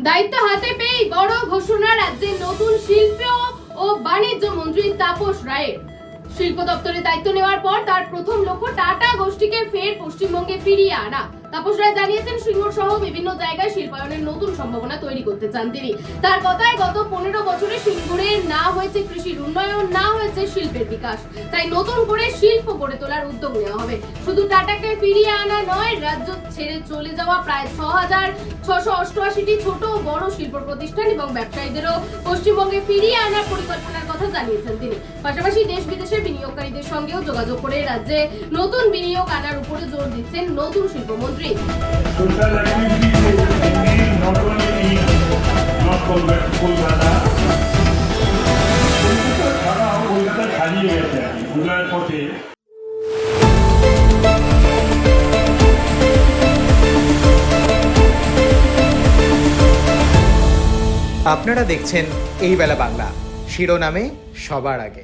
দায়িত্ব হাতে পেয়ে বড় ঘোষণা রাজ্যের নতুন শিল্প ও বাণিজ্য মন্ত্রী তাপস রায়ের। শিল্প দপ্তরে দায়িত্ব নেওয়ার পর তার প্রথম লক্ষ্য টাটা গোষ্ঠীকে ফের পশ্চিমবঙ্গে ফিরিয়ে আনা। তাপস রায় জানিয়েছেন, সিঙ্গুর সহ বিভিন্ন জায়গায় শিল্পায়নের নতুন সম্ভাবনা তৈরি করতে চান তিনি। তার কথায় গত 15 বছরে সিঙ্গুরে না হয়েছে কৃষির উন্নয়ন, না হয়েছে শিল্পের বিকাশ। তাই নতুন করে শিল্প গড়ে তোলার উদ্যোগ নেওয়া হবে। শুধু টাটাকে ফিরিয়ে আনা নয়, রাজ্য ছেড়ে চলে যাওয়া প্রায় 6,688টি ছোট ও বড় শিল্প প্রতিষ্ঠান এবং ব্যবসায়ীদেরও পশ্চিমবঙ্গে ফিরিয়ে আনার পরিকল্পনার কথা জানিয়েছেন তিনি। পাশাপাশি দেশ বিদেশের বিনিয়োগকারীদের সঙ্গেও যোগাযোগ করে রাজ্যে নতুন বিনিয়োগ আনার উপরে জোর দিচ্ছেন নতুন শিল্পমন্ত্রী। Social activities indeed not only in not Kolkata, ছাড়াও কলকাতা ছাড়িয়ে গেছে উদয়ের পথে। আপনারা দেখছেন এই বেলা বাংলা, শিরোনামে সবার আগে।